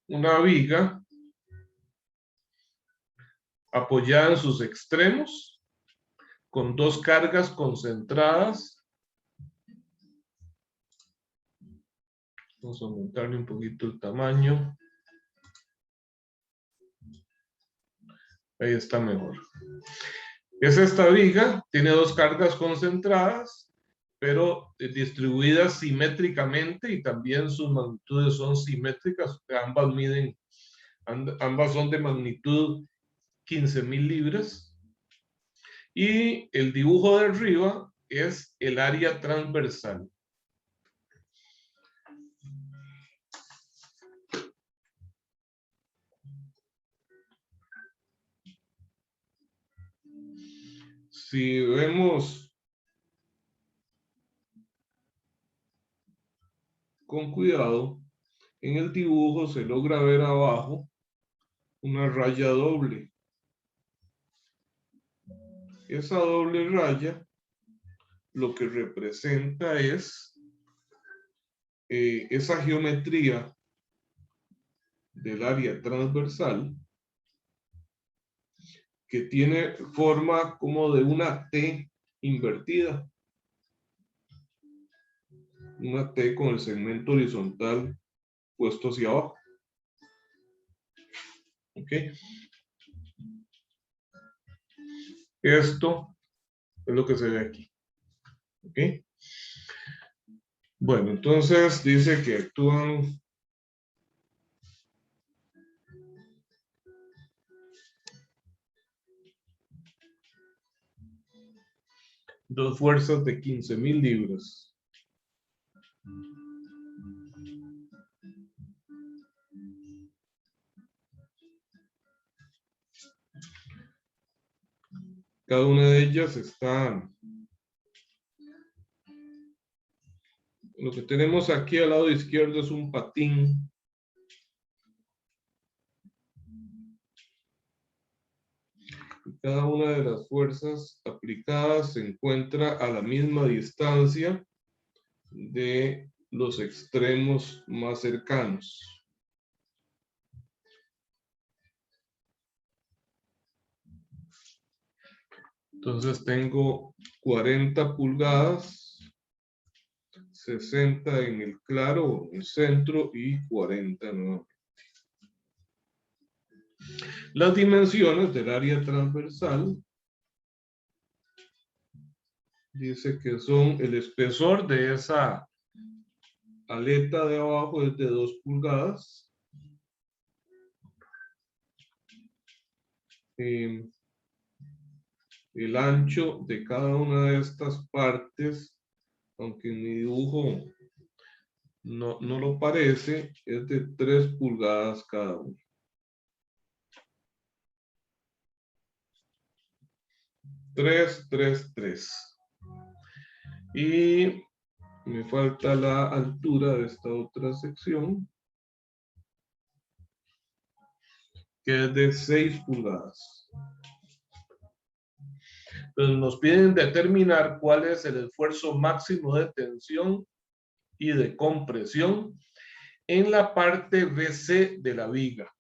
una viga apoyada en sus extremos con dos cargas concentradas. Vamos a aumentarle un poquito el tamaño. Ahí está mejor. Es esta viga, tiene dos cargas concentradas, pero distribuidas simétricamente, y también sus magnitudes son simétricas. Ambas son de magnitud 15.000 libras. Y el dibujo de arriba es el área transversal. Si vemos con cuidado, en el dibujo se logra ver abajo una raya doble. Esa doble raya lo que representa es esa geometría del área transversal que tiene forma como de una T invertida. Una T con el segmento horizontal puesto hacia abajo. ¿Ok? Esto es lo que se ve aquí. ¿Ok? Bueno, entonces dice que actúan dos fuerzas de 15.000 libras. Cada una de ellas está... Lo que tenemos aquí al lado izquierdo es un patín. Cada una de las fuerzas aplicadas se encuentra a la misma distancia de los extremos más cercanos. Entonces tengo 40 pulgadas, 60 en el claro, en el centro, y 40 nuevamente. Las dimensiones del área transversal dice que son el espesor de esa aleta de abajo es de 2 pulgadas. El ancho de cada una de estas partes, aunque en mi dibujo no lo parece, es de 3 pulgadas cada uno. Tres. Y me falta la altura de esta otra sección, que es de 6 pulgadas. Entonces nos piden determinar cuál es el esfuerzo máximo de tensión y de compresión en la parte BC de la viga.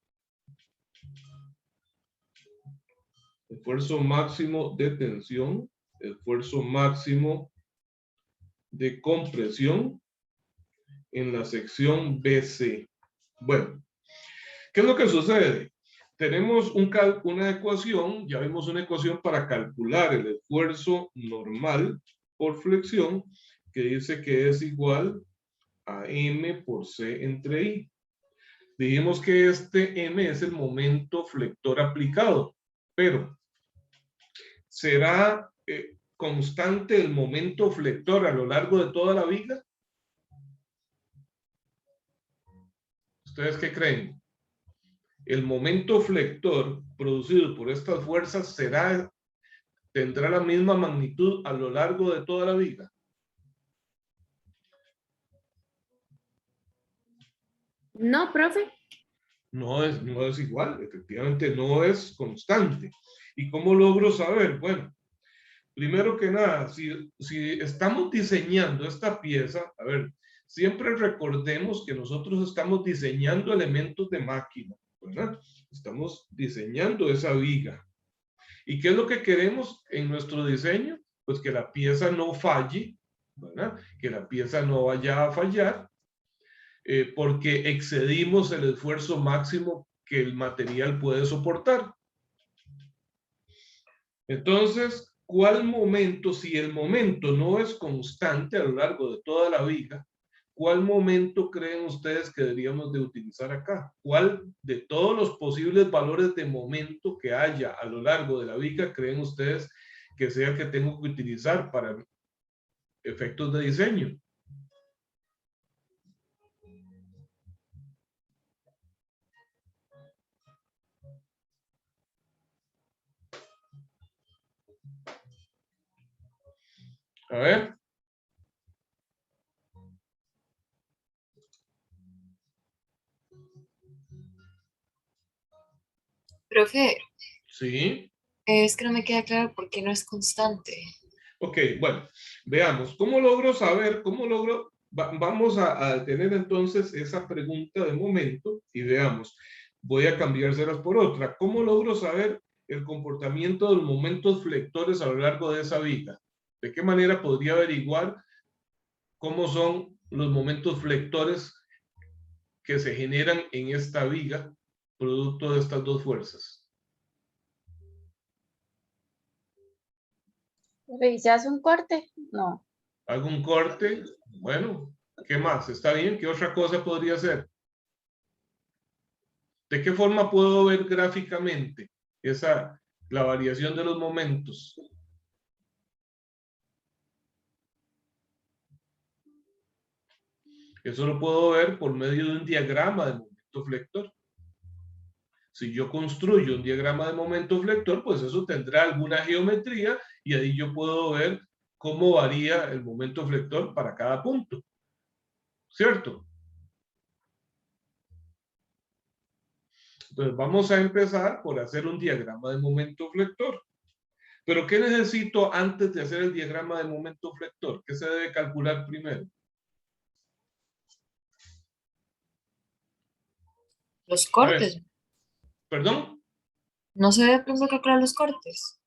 Esfuerzo máximo de tensión, esfuerzo máximo de compresión en la sección BC. Bueno, ¿qué es lo que sucede? Tenemos una ecuación, ya vimos una ecuación para calcular el esfuerzo normal por flexión, que dice que es igual a M por C entre I. Dijimos que este M es el momento flector aplicado, pero ¿será constante el momento flector a lo largo de toda la viga? ¿Ustedes qué creen? ¿El momento flector producido por estas fuerzas tendrá la misma magnitud a lo largo de toda la viga? No, profe. No es igual, efectivamente no es constante. ¿Y cómo logro saber? Bueno, primero que nada, si estamos diseñando esta pieza, a ver, siempre recordemos que nosotros estamos diseñando elementos de máquina, ¿verdad? Estamos diseñando esa viga. ¿Y qué es lo que queremos en nuestro diseño? Pues que la pieza no falle, ¿verdad? Que la pieza no vaya a fallar, porque excedimos el esfuerzo máximo que el material puede soportar. Entonces, ¿cuál momento, si el momento no es constante a lo largo de toda la viga, cuál momento creen ustedes que deberíamos de utilizar acá? ¿Cuál de todos los posibles valores de momento que haya a lo largo de la viga creen ustedes que sea el que tengo que utilizar para efectos de diseño? A ver. Profe, Sí. es que no me queda claro por qué no es constante. Ok, bueno, veamos. ¿Cómo logro saber? ¿Cómo logro? Vamos a tener entonces esa pregunta de momento y veamos. Voy a cambiárselas por otra. ¿Cómo logro saber el comportamiento de los momentos flectores a lo largo de esa viga? ¿De qué manera podría averiguar cómo son los momentos flectores que se generan en esta viga producto de estas dos fuerzas? ¿Se hace un corte? No. ¿Hago un corte? Bueno, ¿qué más? ¿Está bien? ¿Qué otra cosa podría ser? ¿De qué forma puedo ver gráficamente la variación de los momentos? Eso lo puedo ver por medio de un diagrama de momento flector. Si yo construyo un diagrama de momento flector, pues eso tendrá alguna geometría y ahí yo puedo ver cómo varía el momento flector para cada punto. ¿Cierto? Entonces vamos a empezar por hacer un diagrama de momento flector. Pero ¿qué necesito antes de hacer el diagrama de momento flector? ¿Qué se debe calcular primero? Los cortes. ¿Perdón? No se debe primero calcular los cortes.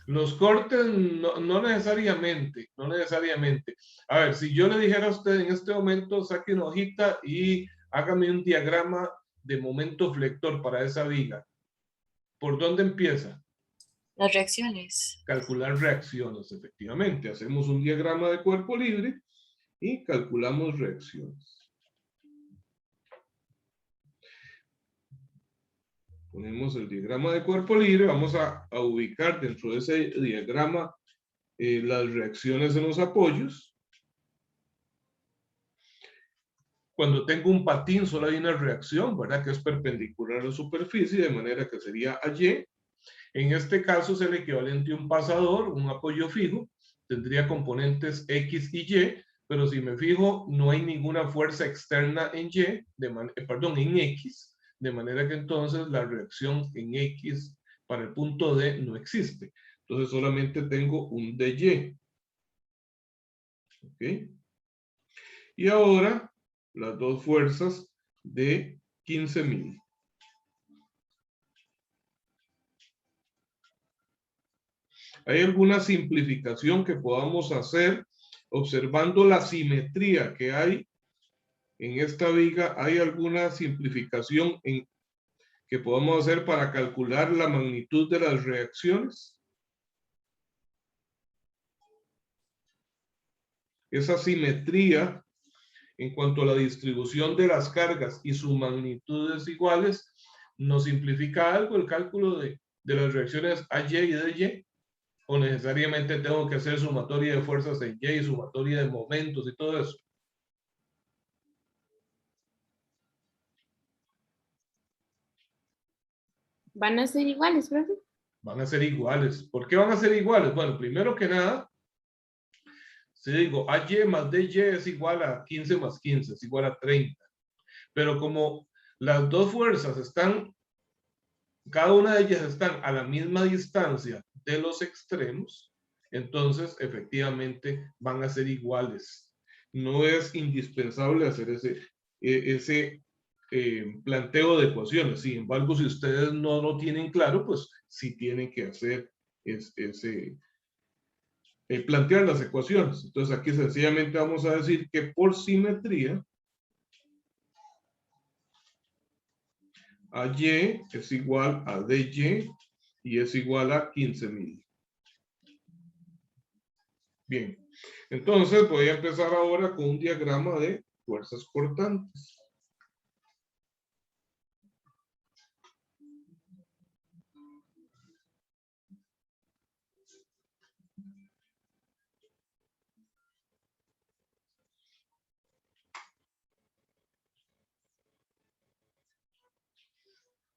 Los cortes no necesariamente, no necesariamente. A ver, si yo le dijera a usted en este momento, saque una hojita y hágame un diagrama de momento flector para esa viga. ¿Por dónde empieza? Las reacciones. Calcular reacciones, efectivamente. Hacemos un diagrama de cuerpo libre y calculamos reacciones. Ponemos el diagrama de cuerpo libre, vamos a ubicar dentro de ese diagrama las reacciones en los apoyos. Cuando tengo un patín solo hay una reacción, ¿verdad? Que es perpendicular a la superficie, de manera que sería AY. En este caso es el equivalente a un pasador, un apoyo fijo, tendría componentes X y Y, pero si me fijo no hay ninguna fuerza externa en Y, en X, de manera que entonces la reacción en X para el punto D no existe. Entonces solamente tengo un DY. ¿Ok? Y ahora las dos fuerzas de 15.000. ¿Hay alguna simplificación que podamos hacer observando la simetría que hay en esta viga? ¿Hay alguna simplificación que podamos hacer para calcular la magnitud de las reacciones? Esa simetría en cuanto a la distribución de las cargas y sus magnitudes iguales, ¿nos simplifica algo el cálculo de las reacciones AY y DY? ¿O necesariamente tengo que hacer sumatoria de fuerzas en Y, sumatoria de momentos y todo eso? ¿Van a ser iguales, profe? Van a ser iguales. ¿Por qué van a ser iguales? Bueno, primero que nada, si digo AY más DY es igual a 15 más 15, es igual a 30. Pero como las dos fuerzas están, cada una de ellas están a la misma distancia de los extremos, entonces efectivamente van a ser iguales. no es indispensable hacer ese planteo de ecuaciones. Sin embargo, si ustedes no lo tienen claro, pues sí tienen que hacer plantear las ecuaciones. Entonces aquí sencillamente vamos a decir que por simetría AY es igual a DY y es igual a 15.000. Bien, entonces voy a empezar ahora con un diagrama de fuerzas cortantes.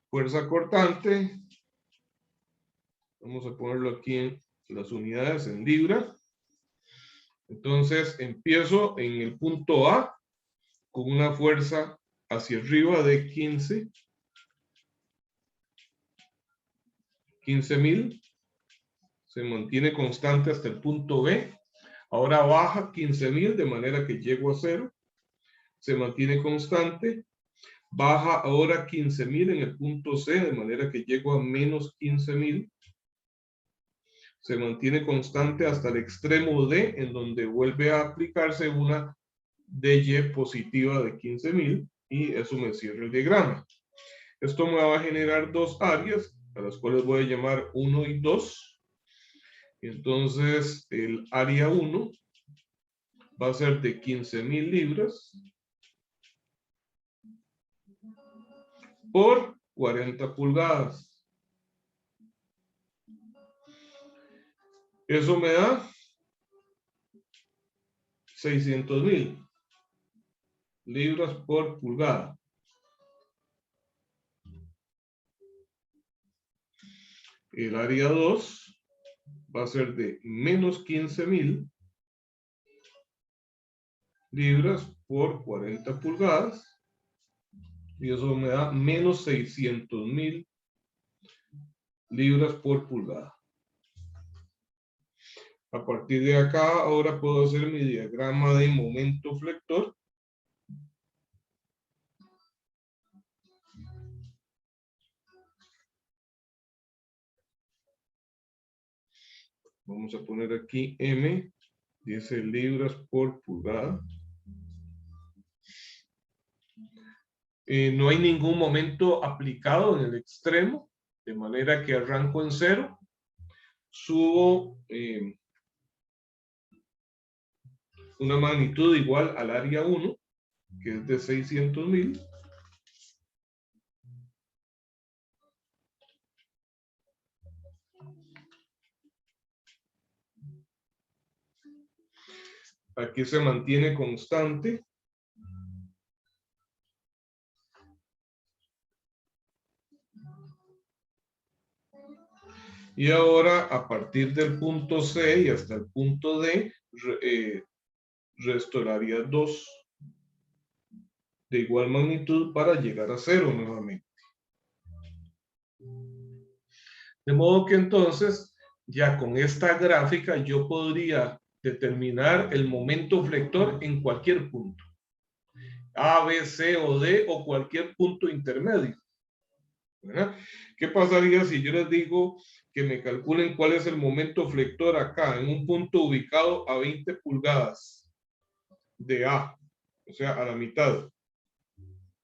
Fuerza cortante, vamos a ponerlo aquí en las unidades en libra. Entonces empiezo en el punto A con una fuerza hacia arriba de 15.000. Se mantiene constante hasta el punto B. Ahora baja 15.000 de manera que llego a 0. Se mantiene constante. Baja ahora 15.000 en el punto C, de manera que llego a menos 15.000. Se mantiene constante hasta el extremo D, en donde vuelve a aplicarse una DY positiva de 15.000 y eso me cierra el diagrama. Esto me va a generar dos áreas, a las cuales voy a llamar 1 y 2. Entonces, el área 1 va a ser de 15.000 libras por 40 pulgadas. Eso me da 600.000 libras por pulgada. El área 2 va a ser de menos 15.000 libras por 40 pulgadas. Y eso me da menos 600.000 libras por pulgada. A partir de acá, ahora puedo hacer mi diagrama de momento flector. Vamos a poner aquí M, dice libras por pulgada. No hay ningún momento aplicado en el extremo, de manera que arranco en 0. Subo una magnitud igual al área 1, que es de 600.000. Aquí se mantiene constante. Y ahora, a partir del punto C y hasta el punto D, restauraría 2 de igual magnitud para llegar a 0 nuevamente. De modo que entonces, ya con esta gráfica, yo podría determinar el momento flector en cualquier punto. A, B, C o D o cualquier punto intermedio. ¿Verdad? ¿Qué pasaría si yo les digo que me calculen cuál es el momento flector acá, en un punto ubicado a 20 pulgadas de A, o sea, a la mitad?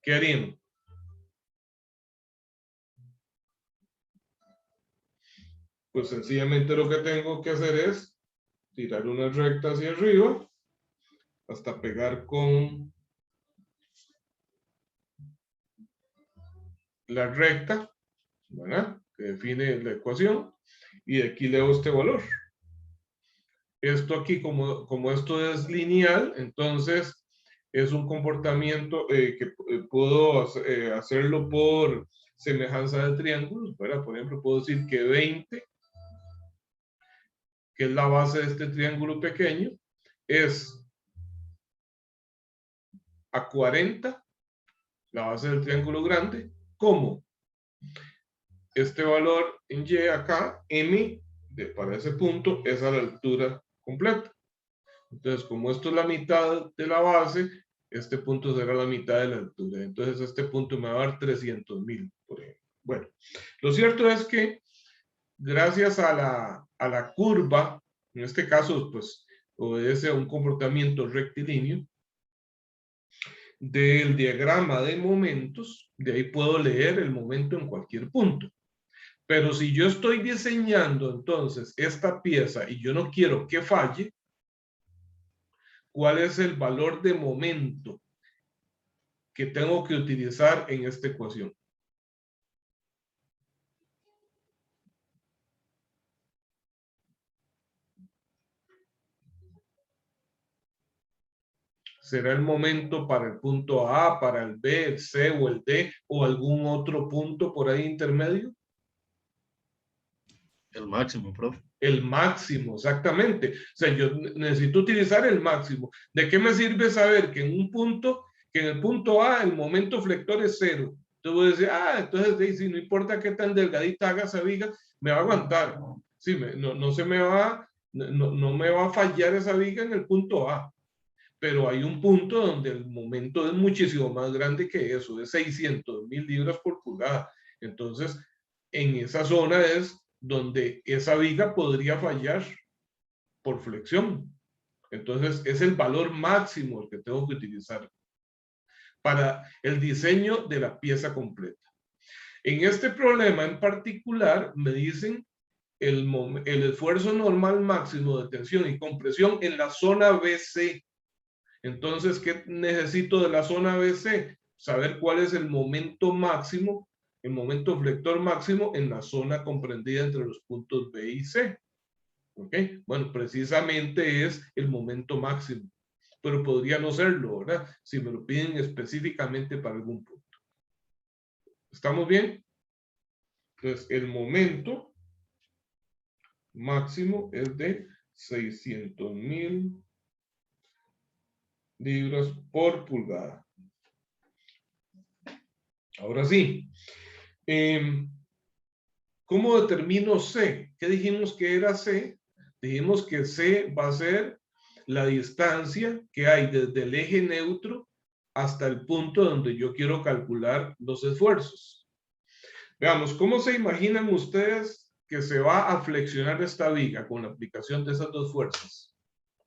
¿Qué harían? Pues sencillamente lo que tengo que hacer es tirar una recta hacia arriba hasta pegar con la recta, ¿verdad?, que define la ecuación, y de aquí leo este valor. Esto aquí, como esto es lineal, entonces es un comportamiento que puedo hacerlo por semejanza de triángulos, ¿verdad? Por ejemplo, puedo decir que 20, que es la base de este triángulo pequeño, es a 40, la base del triángulo grande, como este valor en Y acá, M, para ese punto, es a la altura completa. Entonces, como esto es la mitad de la base, este punto será la mitad de la altura. Entonces, este punto me va a dar 300.000, por ejemplo. Bueno, lo cierto es que gracias a la curva, en este caso, pues, obedece a un comportamiento rectilíneo del diagrama de momentos, de ahí puedo leer el momento en cualquier punto. Pero si yo estoy diseñando entonces esta pieza y yo no quiero que falle, ¿cuál es el valor de momento que tengo que utilizar en esta ecuación? ¿Será el momento para el punto A, para el B, el C o el D o algún otro punto por ahí intermedio? El máximo, profe. El máximo, exactamente. O sea, yo necesito utilizar el máximo. ¿De qué me sirve saber que en un punto, que en el punto A el momento flector es 0? Entonces voy a decir, entonces sí, no importa qué tan delgadita haga esa viga, me va a aguantar. Sí, no se me va, no me va a fallar esa viga en el punto A. Pero hay un punto donde el momento es muchísimo más grande que eso, es 600.000 libras por pulgada. Entonces, en esa zona es donde esa viga podría fallar por flexión. Entonces, es el valor máximo el que tengo que utilizar para el diseño de la pieza completa. En este problema en particular, me dicen el esfuerzo normal máximo de tensión y compresión en la zona BC. Entonces, ¿qué necesito de la zona BC? Saber cuál es el momento máximo, el momento flector máximo en la zona comprendida entre los puntos B y C. ¿Ok? Bueno, precisamente es el momento máximo, pero podría no serlo, ¿verdad? Si me lo piden específicamente para algún punto. ¿Estamos bien? Entonces, el momento máximo es de 600.000 libras por pulgada. Ahora sí, ¿cómo determino C? ¿Qué dijimos que era C? Dijimos que C va a ser la distancia que hay desde el eje neutro hasta el punto donde yo quiero calcular los esfuerzos. Veamos, ¿cómo se imaginan ustedes que se va a flexionar esta viga con la aplicación de esas dos fuerzas?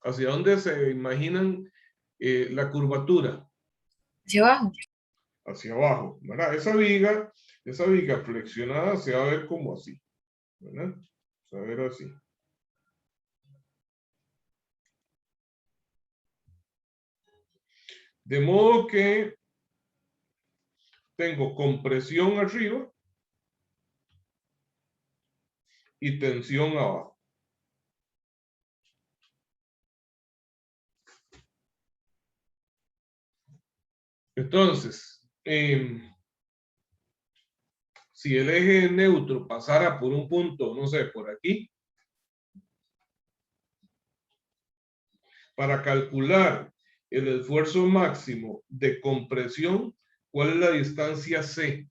¿Hacia dónde se imaginan la curvatura? Hacia abajo. Hacia abajo, ¿verdad? Esa viga flexionada se va a ver como así, ¿verdad? Se va a ver así. De modo que tengo compresión arriba y tensión abajo. Entonces, si el eje neutro pasara por un punto, no sé, por aquí, para calcular el esfuerzo máximo de compresión, ¿cuál es la distancia C?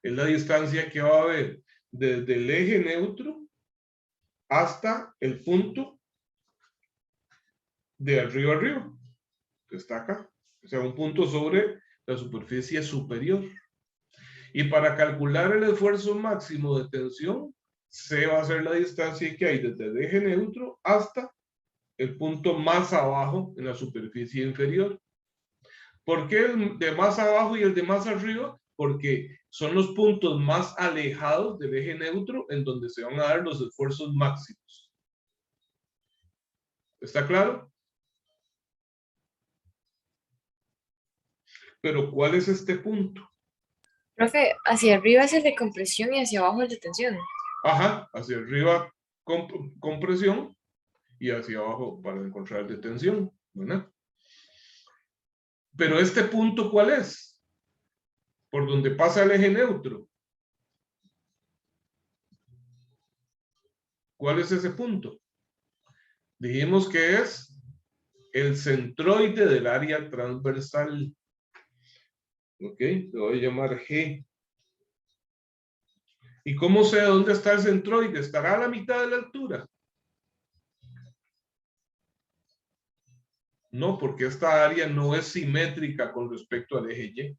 Es la distancia que va a haber desde el eje neutro hasta el punto de arriba arriba, que está acá. O sea, un punto sobre la superficie superior. Y para calcular el esfuerzo máximo de tensión, C va a ser la distancia que hay desde el eje neutro hasta el punto más abajo en la superficie inferior. ¿Por qué el de más abajo y el de más arriba? Porque son los puntos más alejados del eje neutro en donde se van a dar los esfuerzos máximos. ¿Está claro? Pero ¿cuál es este punto? Profe, hacia arriba es el de compresión y hacia abajo el de tensión. Ajá, hacia arriba compresión y hacia abajo para encontrar el de tensión, ¿verdad? Pero este punto, ¿cuál es? Por donde pasa el eje neutro. ¿Cuál es ese punto? Dijimos que es el centroide del área transversal. Ok, lo voy a llamar G. ¿Y cómo sé dónde está el centroide? ¿Estará a la mitad de la altura? No, porque esta área no es simétrica con respecto al eje Y.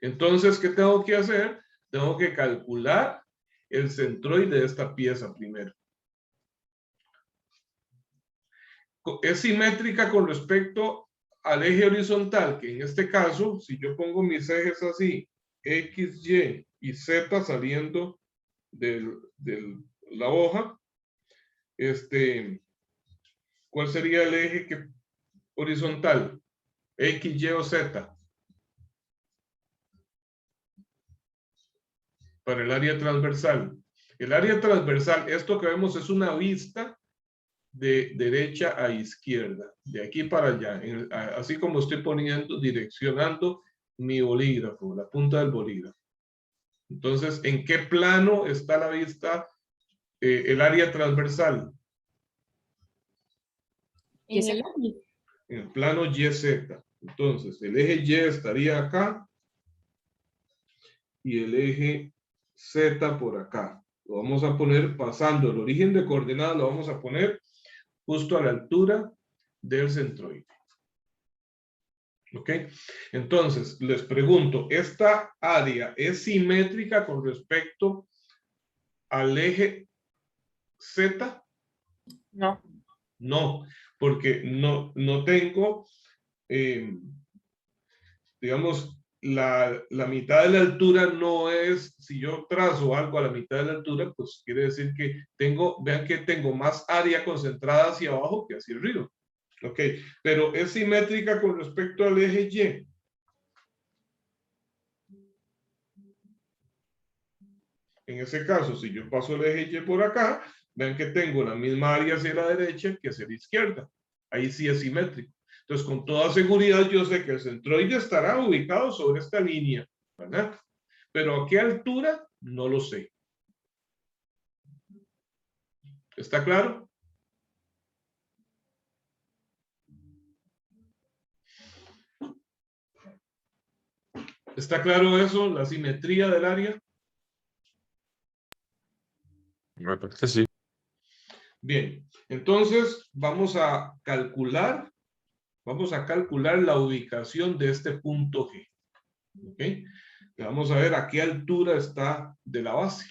Entonces, ¿qué tengo que hacer? Tengo que calcular el centroide de esta pieza primero. Es simétrica con respecto al eje horizontal, que en este caso, si yo pongo mis ejes así, X, Y y Z saliendo de la hoja, ¿cuál sería el eje horizontal? X, Y o Z. Para el área transversal. El área transversal, esto que vemos es una vista de derecha a izquierda, de aquí para allá, así como estoy poniendo, direccionando mi bolígrafo, la punta del bolígrafo. Entonces, ¿en qué plano está la vista, el área transversal? En el eje. En el plano YZ. Entonces, el eje Y estaría acá y el eje Z por acá. Lo vamos a poner pasando el origen de coordenadas, lo vamos a poner justo a la altura del centroide. ¿Ok? Entonces, les pregunto, ¿esta área es simétrica con respecto al eje Z? No. No, porque no tengo, digamos, la mitad de la altura no es, si yo trazo algo a la mitad de la altura, pues quiere decir que tengo, vean que tengo más área concentrada hacia abajo que hacia arriba. Ok, pero es simétrica con respecto al eje Y. En ese caso, si yo paso el eje Y por acá, vean que tengo la misma área hacia la derecha que hacia la izquierda. Ahí sí es simétrico. Entonces, con toda seguridad, yo sé que el centroide estará ubicado sobre esta línea, ¿verdad? Pero ¿a qué altura? No lo sé. ¿Está claro? ¿Está claro eso? La simetría del área. Me parece sí. Bien, entonces vamos a calcular la ubicación de este punto G. ¿Ok? Vamos a ver a qué altura está de la base.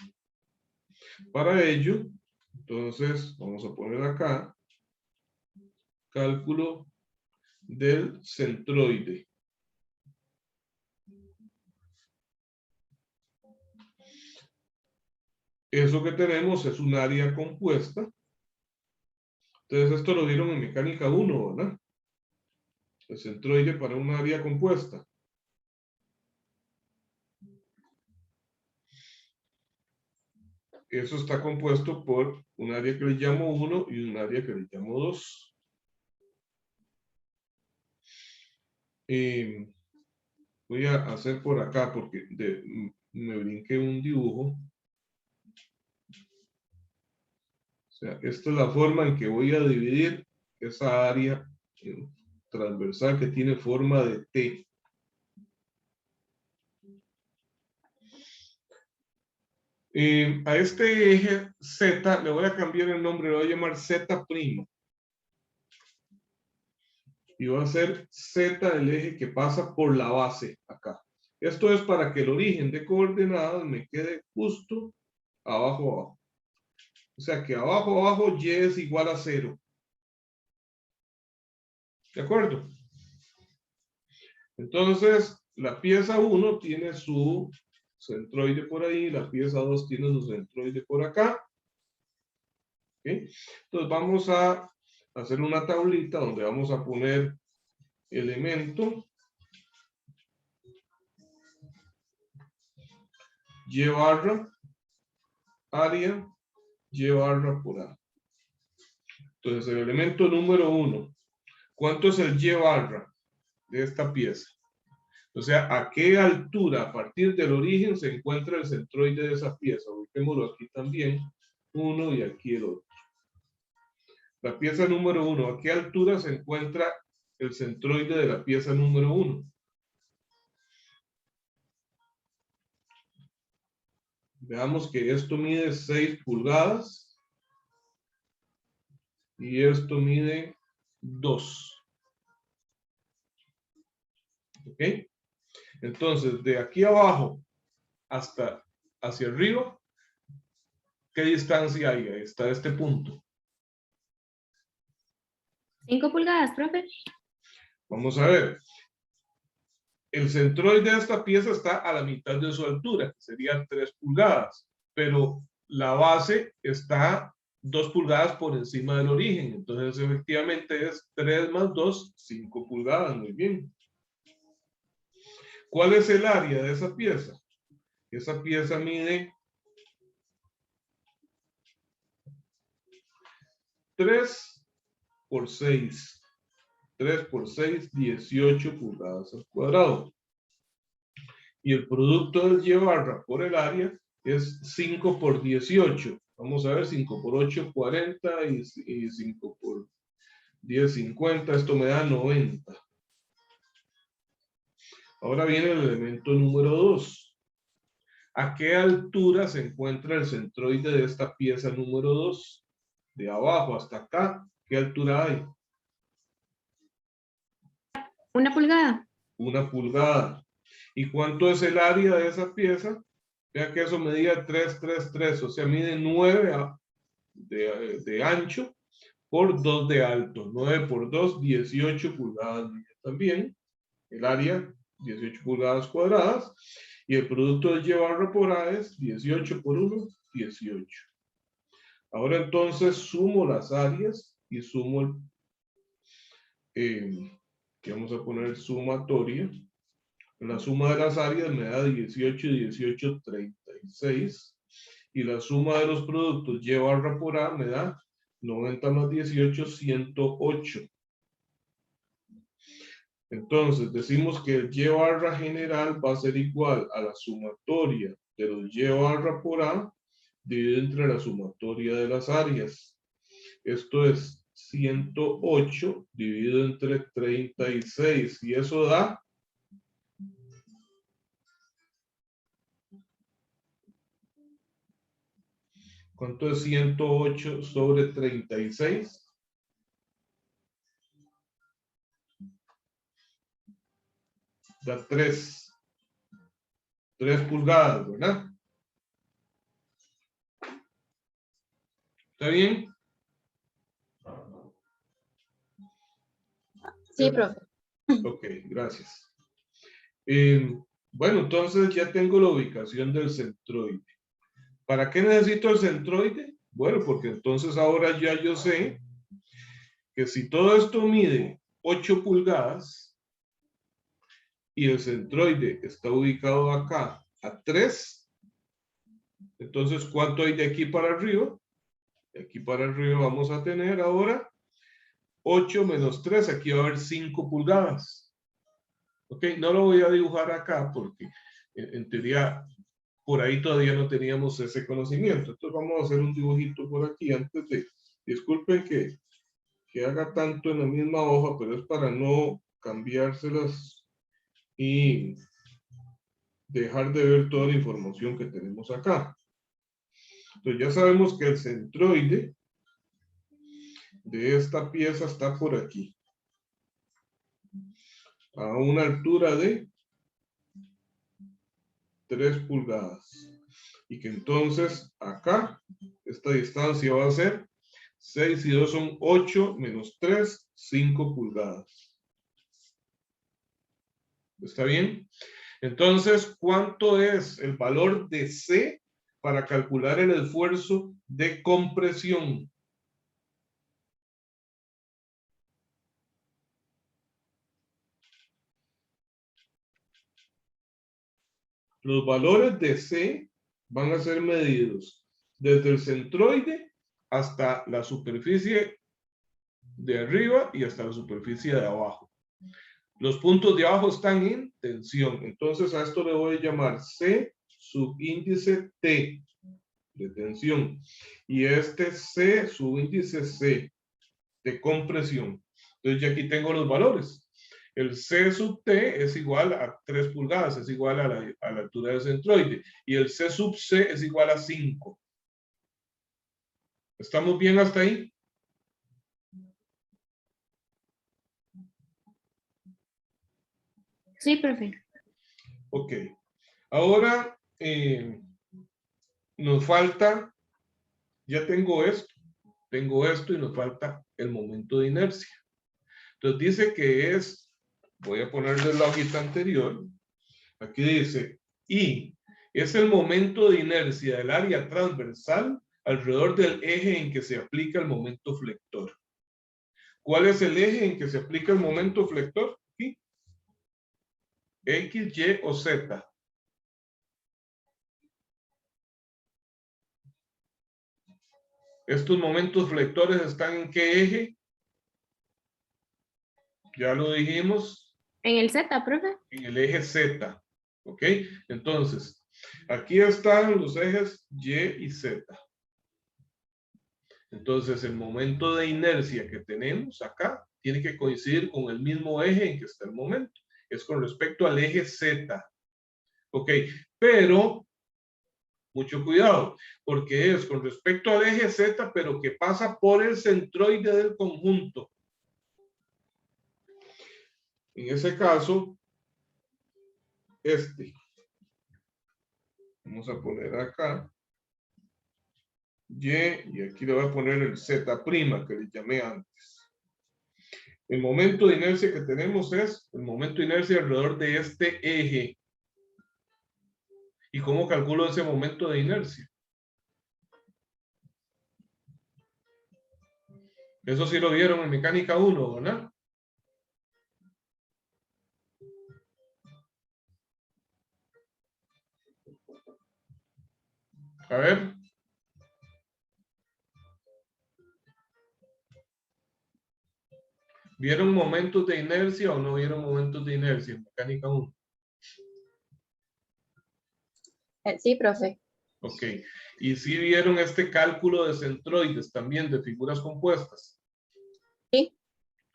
Para ello, entonces vamos a poner acá cálculo del centroide. Eso que tenemos es un área compuesta. Entonces esto lo dieron en mecánica 1, ¿verdad? El centroide para un área compuesta. Eso está compuesto por un área que le llamo 1 y un área que le llamo 2. Voy a hacer por acá porque me brinqué un dibujo. O sea, esta es la forma en que voy a dividir esa área transversal que tiene forma de T. A este eje Z le voy a cambiar el nombre, le voy a llamar Z'. Y va a ser Z el eje que pasa por la base acá. Esto es para que el origen de coordenadas me quede justo abajo. O sea que abajo Y es igual a 0. ¿De acuerdo? Entonces, la pieza 1 tiene su centroide por ahí, la pieza 2 tiene su centroide por acá. ¿Okay? Entonces vamos a hacer una tablita donde vamos a poner elemento Y barra, área, Y barra por A. Entonces el elemento número 1, ¿cuánto es el Y barra de esta pieza? O sea, ¿a qué altura, a partir del origen, se encuentra el centroide de esa pieza? Ubiquémoslo aquí también, 1 y aquí el otro. La pieza número 1, ¿a qué altura se encuentra el centroide de la pieza número 1? Veamos que esto mide 6 pulgadas y esto mide 2. ¿Ok? Entonces, de aquí abajo hasta hacia arriba, ¿qué distancia hay? Ahí está este punto. 5 pulgadas, profe. Vamos a ver. El centroide de esta pieza está a la mitad de su altura, que sería 3 pulgadas, pero la base está 2 pulgadas por encima del origen. Entonces, efectivamente es 3 más 2, 5 pulgadas. Muy bien. ¿Cuál es el área de esa pieza? Esa pieza mide 3 por 6. 3 por 6, 18 pulgadas al cuadrado. Y el producto del Y barra por el área es 5 por 18. Vamos a ver, 5 por 8, 40 y 5 por 10, 50. Esto me da 90. Ahora viene el elemento número 2. ¿A qué altura se encuentra el centroide de esta pieza número 2? De abajo hasta acá, ¿qué altura hay? 1 pulgada. 1 pulgada. ¿Y cuánto es el área de esa pieza? Vea que eso medía 3, 3, 3, o sea, mide 9 de ancho por 2 de alto. 9 por 2, 18 pulgadas también. El área, 18 pulgadas cuadradas. Y el producto de Y barra por A es 18 por 1, 18. Ahora entonces sumo las áreas y sumo que vamos a poner sumatoria. La suma de las áreas me da 18, 18, 36. Y la suma de los productos Y barra por A me da 90 más 18, 108. Entonces decimos que el Y barra general va a ser igual a la sumatoria de los Y barra por A dividido entre la sumatoria de las áreas. Esto es 108 dividido entre 36. Y eso da... ¿Cuánto es 108 sobre 36? Da 3 pulgadas, ¿verdad? ¿Está bien? Sí, profe. Ok, gracias. Bueno, entonces ya tengo la ubicación del centroide. ¿Para qué necesito el centroide? Bueno, porque entonces ahora ya yo sé que si todo esto mide 8 pulgadas y el centroide está ubicado acá a 3, entonces ¿cuánto hay de aquí para arriba? De aquí para arriba vamos a tener ahora 8 menos 3, aquí va a haber 5 pulgadas. Ok, no lo voy a dibujar acá porque en teoría por ahí todavía no teníamos ese conocimiento. Entonces vamos a hacer un dibujito por aquí antes de... Disculpen que haga tanto en la misma hoja, pero es para no cambiárselas y dejar de ver toda la información que tenemos acá. Entonces ya sabemos que el centroide de esta pieza está por aquí, a una altura de 3 pulgadas. Y que entonces acá, esta distancia va a ser 6 y 2 son 8 menos 3, 5 pulgadas. ¿Está bien? Entonces, ¿cuánto es el valor de C para calcular el esfuerzo de compresión? Los valores de C van a ser medidos desde el centroide hasta la superficie de arriba y hasta la superficie de abajo. Los puntos de abajo están en tensión. Entonces a esto le voy a llamar C subíndice T de tensión. Y este C subíndice C de compresión. Entonces ya aquí tengo los valores. El C sub T es igual a 3 pulgadas, es igual a la altura del centroide. Y el C sub C es igual a 5. ¿Estamos bien hasta ahí? Sí, profe. Ok. Ahora nos falta, ya tengo esto y nos falta el momento de inercia. Entonces dice que es, voy a ponerle la hojita anterior, aquí dice, y es el momento de inercia del área transversal alrededor del eje en que se aplica el momento flector. ¿Cuál es el eje en que se aplica el momento flector? Aquí. X, Y o Z. ¿Estos momentos flectores están en qué eje? Ya lo dijimos, En el Z, profe. en el eje Z. ¿Ok? Entonces, aquí están los ejes Y y Z. Entonces, el momento de inercia que tenemos acá tiene que coincidir con el mismo eje en que está el momento. Es con respecto al eje Z. ¿Ok? Pero, mucho cuidado, porque es con respecto al eje Z, pero que pasa por el centroide del conjunto. En ese caso, vamos a poner acá y aquí le voy a poner el Z' que le llamé antes. El momento de inercia que tenemos es el momento de inercia alrededor de este eje. ¿Y cómo calculo ese momento de inercia? Eso sí lo vieron en mecánica 1, ¿verdad? A ver. ¿Vieron momentos de inercia o no vieron momentos de inercia en mecánica 1? Sí, profe. Ok. ¿Y si vieron este cálculo de centroides también de figuras compuestas? Sí.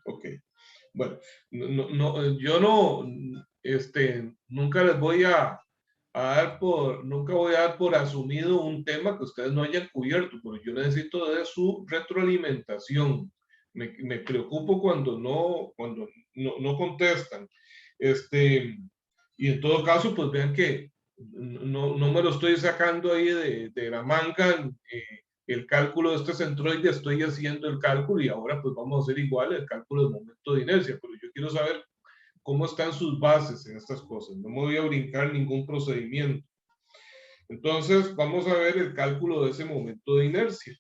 Ok. Bueno, yo no, nunca les voy a nunca voy a dar por asumido un tema que ustedes no hayan cubierto, porque yo necesito de su retroalimentación. Me preocupo cuando no contestan. Y en todo caso, pues vean que no me lo estoy sacando ahí de la manga. El cálculo de este centroide, estoy haciendo el cálculo y ahora pues vamos a hacer igual el cálculo del momento de inercia, pero yo quiero saber cómo están sus bases en estas cosas. No me voy a brincar ningún procedimiento. Entonces, vamos a ver el cálculo de ese momento de inercia.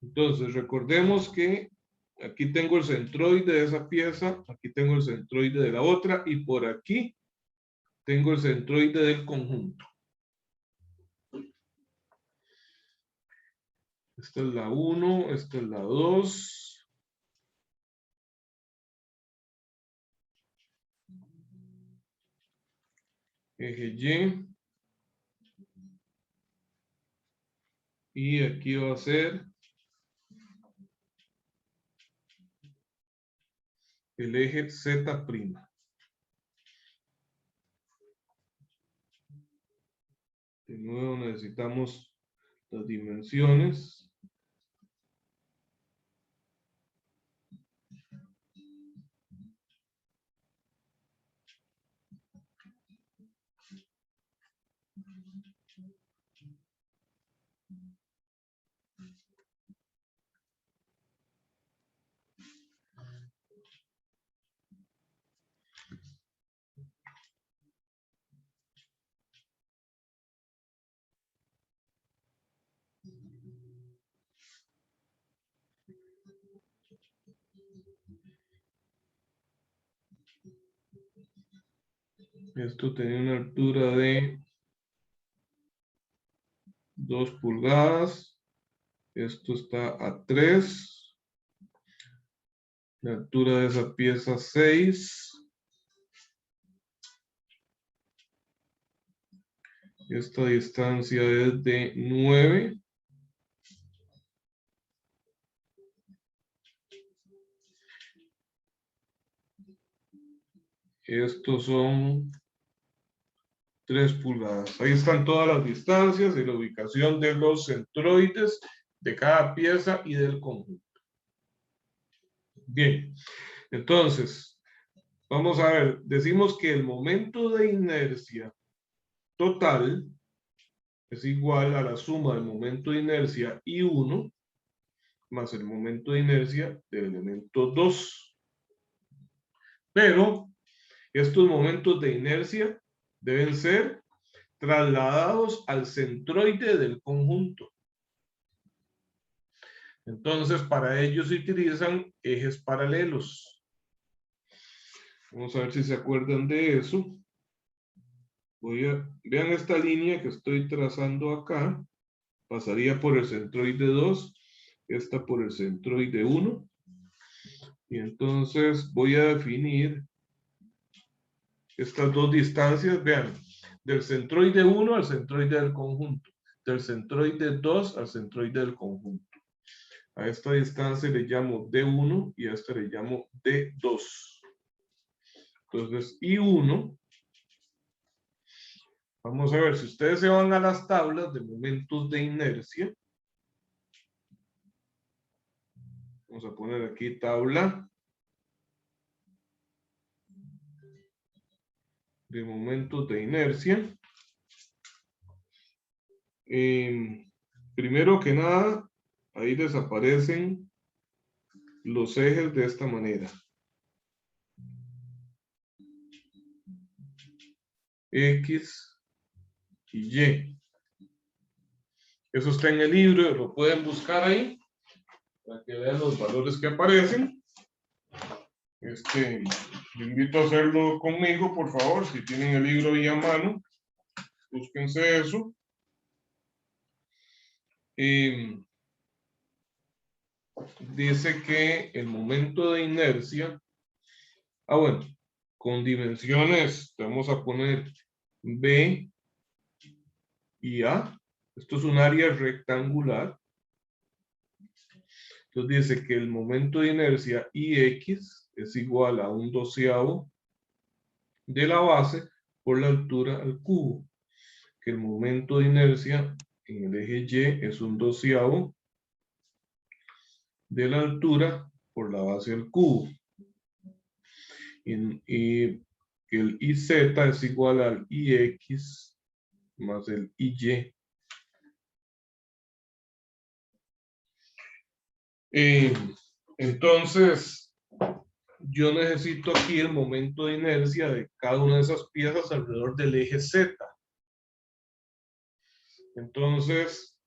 Entonces, recordemos que aquí tengo el centroide de esa pieza, aquí tengo el centroide de la otra y por aquí tengo el centroide del conjunto. Esta es la 1, esta es la 2. Eje Y. Y aquí va a ser el eje Z'. De nuevo necesitamos las dimensiones. Esto tenía una altura de 2 pulgadas. Esto está a 3. La altura de esa pieza 6. Esta distancia es de 9. Estos son 3 pulgadas. Ahí están todas las distancias y la ubicación de los centroides de cada pieza y del conjunto. Bien, entonces, vamos a ver, decimos que el momento de inercia total es igual a la suma del momento de inercia I1 más el momento de inercia del elemento 2. Pero estos momentos de inercia deben ser trasladados al centroide del conjunto. Entonces, para ello se utilizan ejes paralelos. Vamos a ver si se acuerdan de eso. Vean esta línea que estoy trazando acá. Pasaría por el centroide 2, esta por el centroide 1. Y entonces voy a definir estas dos distancias, vean, del centroide 1 al centroide del conjunto, del centroide 2 al centroide del conjunto. A esta distancia le llamo D1 y a esta le llamo D2. Entonces, I1, vamos a ver, si ustedes se van a las tablas de momentos de inercia, vamos a poner aquí tabla de momentos de inercia. Primero que nada, ahí desaparecen los ejes de esta manera. X y Y. Eso está en el libro, lo pueden buscar ahí para que vean los valores que aparecen. Les invito a hacerlo conmigo, por favor, si tienen el libro ahí a mano, búsquense eso. Dice que el momento de inercia, bueno, con dimensiones, vamos a poner B y A. Esto es un área rectangular. Entonces dice que el momento de inercia IX es igual a 1/12 de la base por la altura al cubo. Que el momento de inercia en el eje Y es 1/12 de la altura por la base al cubo. Y que el IZ es igual al IX más el IY. Entonces, yo necesito aquí el momento de inercia de cada una de esas piezas alrededor del eje Z. Entonces,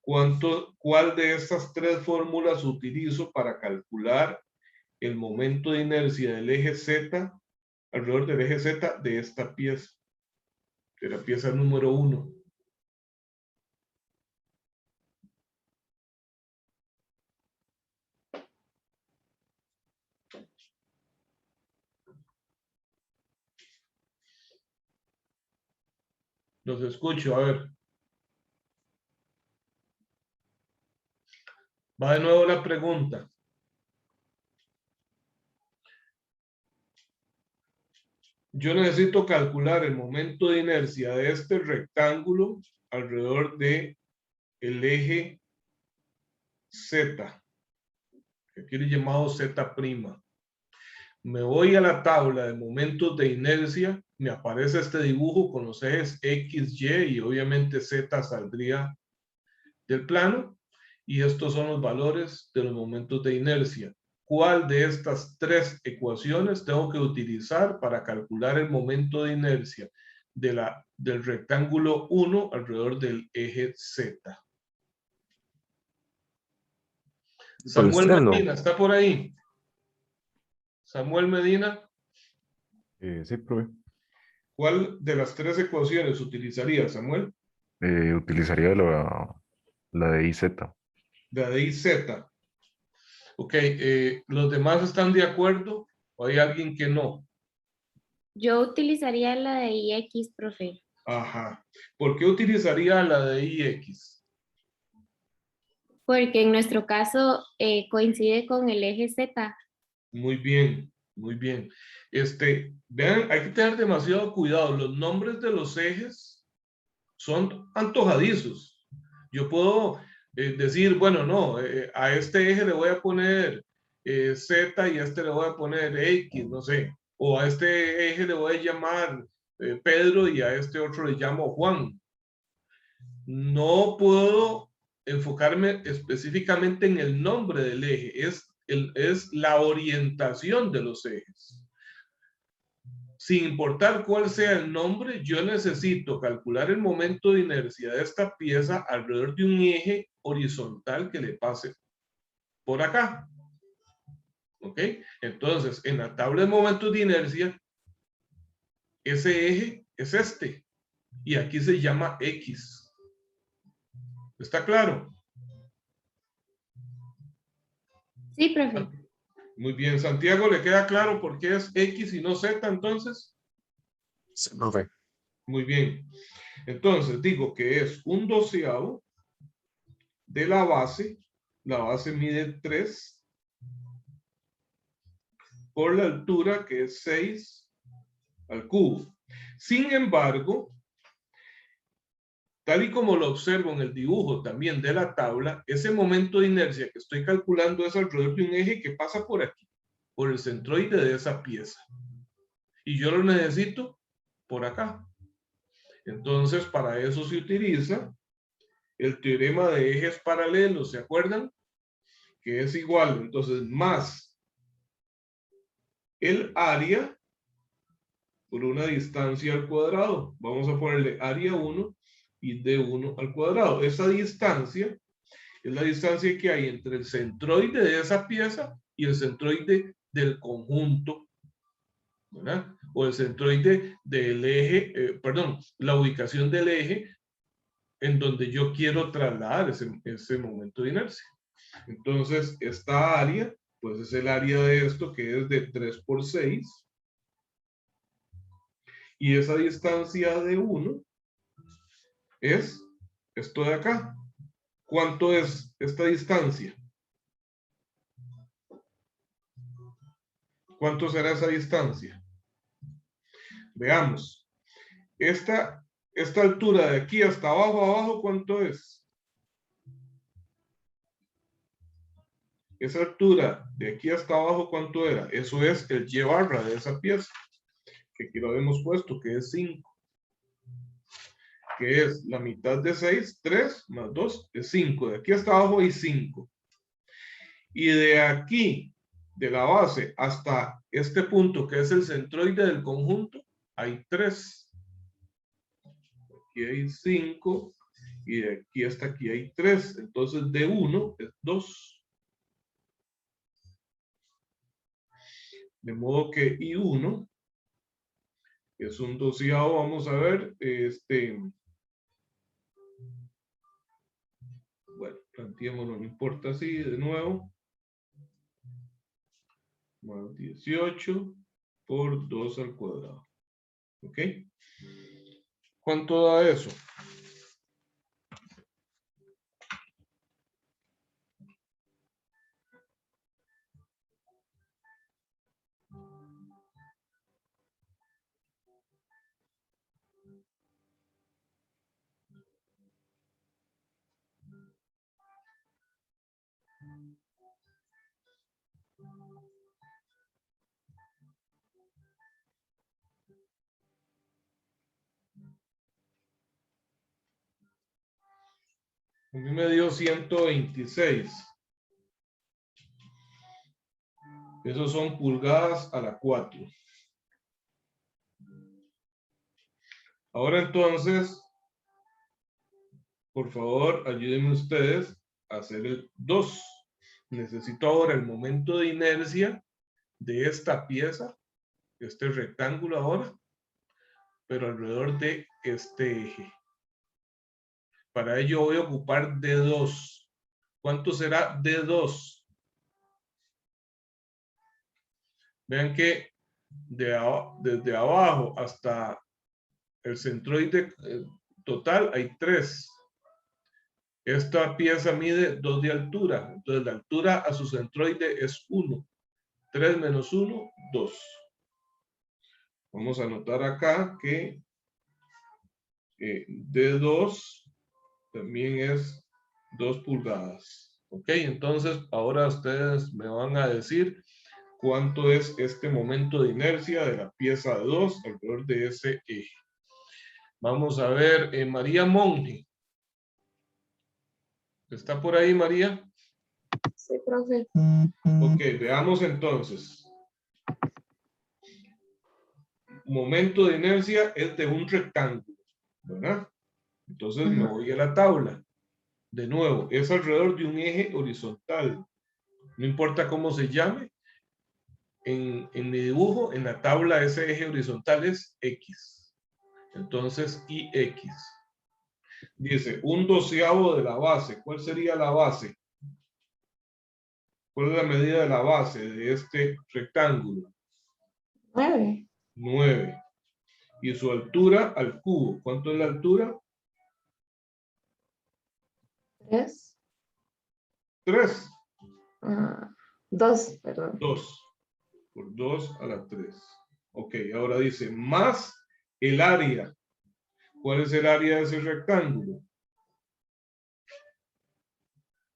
¿cuál de estas 3 fórmulas utilizo para calcular el momento de inercia del eje Z, alrededor del eje Z de esta pieza, de la pieza número 1? Los escucho, a ver. Va de nuevo la pregunta. Yo necesito calcular el momento de inercia de este rectángulo alrededor de el eje Z, que aquí le he llamado Z'. Me voy a la tabla de momentos de inercia, me aparece este dibujo con los ejes X, Y y obviamente Z saldría del plano. Y estos son los valores de los momentos de inercia. ¿Cuál de estas 3 ecuaciones tengo que utilizar para calcular el momento de inercia del rectángulo 1 alrededor del eje Z? Samuel Medina, ¿está por ahí? Samuel Medina. Sí, profe. ¿Cuál de las 3 ecuaciones utilizaría, Samuel? Utilizaría la de IZ. La de IZ. Ok, ¿los demás están de acuerdo o hay alguien que no? Yo utilizaría la de IX, profe. Ajá. ¿Por qué utilizaría la de IX? Porque en nuestro caso coincide con el eje Z. Muy bien. Muy bien. Vean, hay que tener demasiado cuidado. Los nombres de los ejes son antojadizos. Yo puedo decir, bueno, no, a este eje le voy a poner Z y a este le voy a poner X, no sé. O a este eje le voy a llamar Pedro y a este otro le llamo Juan. No puedo enfocarme específicamente en el nombre del eje, es la orientación de los ejes. Sin importar cuál sea el nombre, yo necesito calcular el momento de inercia de esta pieza alrededor de un eje horizontal que le pase por acá. ¿Ok? Entonces, en la tabla de momentos de inercia, ese eje es este. Y aquí se llama X. ¿Está claro? Sí, profe. Muy bien. Santiago, ¿le queda claro por qué es X y no Z entonces? Sí, profe. Muy bien. Entonces, digo que es 1/12 de la base. La base mide 3 por la altura, que es 6 al cubo. Sin embargo, tal y como lo observo en el dibujo también de la tabla, ese momento de inercia que estoy calculando es alrededor de un eje que pasa por aquí, por el centroide de esa pieza. Y yo lo necesito por acá. Entonces, para eso se utiliza el teorema de ejes paralelos, ¿se acuerdan? Que es igual, entonces, más el área por una distancia al cuadrado. Vamos a ponerle área 1 y d1 al cuadrado. Esa distancia es la distancia que hay entre el centroide de esa pieza y el centroide del conjunto, ¿verdad? O el centroide del eje, perdón, la ubicación del eje en donde yo quiero trasladar ese momento de inercia. Entonces, esta área, pues es el área de esto que es de 3 por 6. Y esa distancia de 1 es esto de acá. ¿Cuánto es esta distancia? ¿Cuánto será esa distancia? Veamos. Esta altura de aquí hasta abajo, ¿cuánto es? Esa altura de aquí hasta abajo, ¿cuánto era? Eso es el y barra de esa pieza, que aquí lo hemos puesto, que es 5. Que es la mitad de 6, 3 más 2 es 5. De aquí hasta abajo hay 5. Y de aquí, de la base hasta este punto, que es el centroide del conjunto, hay 3. Aquí hay 5. Y de aquí hasta aquí hay 3. Entonces, de 1 es 2. De modo que I1 es un 12avo. Vamos a ver. Bueno, planteémoslo, no importa así, de nuevo. Más 18 por 2 al cuadrado. ¿Ok? ¿Cuánto da eso? A mí me dio 126. Esos son pulgadas a la 4. Ahora entonces, por favor, ayúdenme ustedes a hacer el 2. Necesito ahora el momento de inercia de esta pieza, este rectángulo ahora, pero alrededor de este eje. Para ello voy a ocupar D2. ¿Cuánto será D2? Vean que desde abajo hasta el centroide total hay 3. Esta pieza mide 2 de altura. Entonces la altura a su centroide es 1. 3 menos 1, 2. Vamos a anotar acá que D2 también es 2 pulgadas. Ok, entonces ahora ustedes me van a decir cuánto es este momento de inercia de la pieza de 2 alrededor de ese eje. Vamos a ver, María Monge. ¿Está por ahí, María? Sí, profe. Ok, veamos entonces. Momento de inercia es de un rectángulo, ¿verdad? Entonces me voy a la tabla. De nuevo, es alrededor de un eje horizontal. No importa cómo se llame. En mi dibujo, en la tabla, ese eje horizontal es X. Entonces, IX. Dice, 1/12 de la base. ¿Cuál sería la base? ¿Cuál es la medida de la base de este rectángulo? 9. 9. Y su altura al cubo. ¿Cuánto es la altura? 3. 3. 2, perdón. 2. Por 2 a la 3. Ok, ahora dice, más el área. ¿Cuál es el área de ese rectángulo?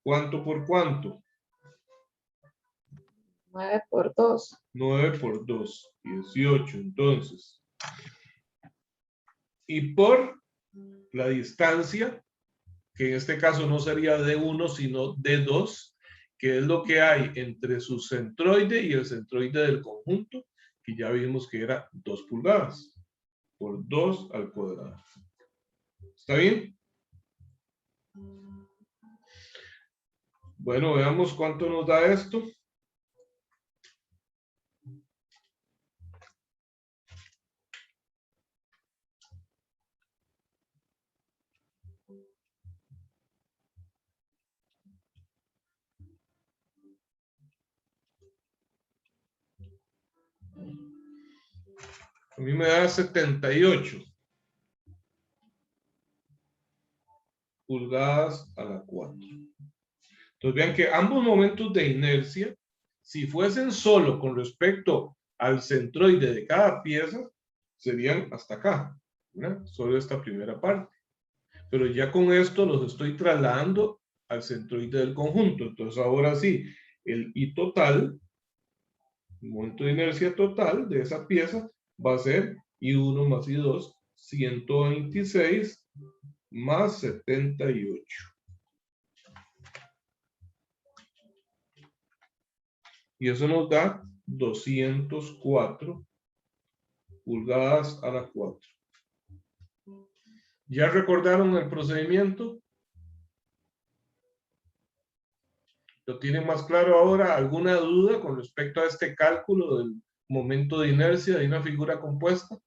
¿Cuánto por cuánto? 9 por 2. 9 por 2, 18. Entonces, y por la distancia, que en este caso no sería D1, sino D2, que es lo que hay entre su centroide y el centroide del conjunto, que ya vimos que era 2 pulgadas, por 2 al cuadrado. ¿Está bien? Bueno, veamos cuánto nos da esto. A mí me da 78 pulgadas a la 4. Entonces vean que ambos momentos de inercia, si fuesen solo con respecto al centroide de cada pieza, serían hasta acá, ¿verdad? Solo esta primera parte. Pero ya con esto los estoy trasladando al centroide del conjunto. Entonces ahora sí, el I total, el momento de inercia total de esa pieza va a ser I1 más I2, 126 más 78. Y eso nos da 204 pulgadas a la 4. ¿Ya recordaron el procedimiento? ¿Lo tienen más claro ahora? ¿Alguna duda con respecto a este cálculo del momento de inercia de una figura compuesta?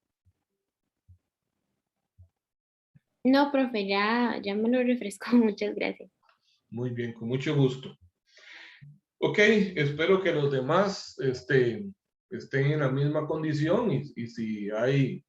No, profe, ya me lo refresco. Muchas gracias. Muy bien, con mucho gusto. Ok, espero que los demás estén en la misma condición y si hay